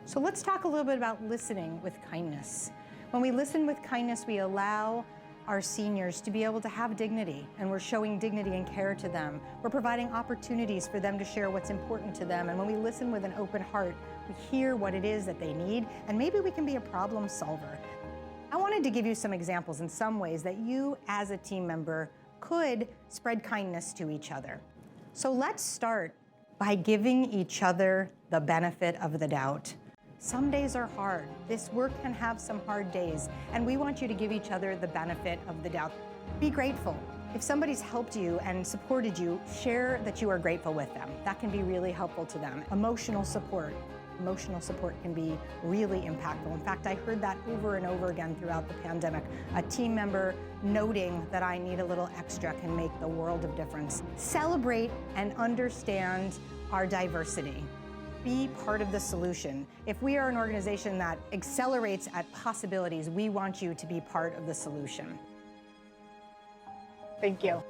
So let's talk a little bit about listening with kindness. When we listen with kindness, we allow our seniors to be able to have dignity, and we're showing dignity and care to them. We're providing opportunities for them to share what's important to them, and when we listen with an open heart, we hear what it is that they need, and maybe we can be a problem solver. I wanted to give you some examples in some ways that you as a team member could spread kindness to each other. So let's start by giving each other the benefit of the doubt. Some days are hard. This work can have some hard days, and we want you to give each other the benefit of the doubt. Be grateful. If somebody's helped you and supported you, share that you are grateful with them. That can be really helpful to them. Emotional support. Emotional support can be really impactful. In fact, I heard that over and over again throughout the pandemic. A team member noting that I need a little extra can make the world of difference. Celebrate and understand our diversity. Be part of the solution. If we are an organization that accelerates at possibilities, we want you to be part of the solution. Thank you.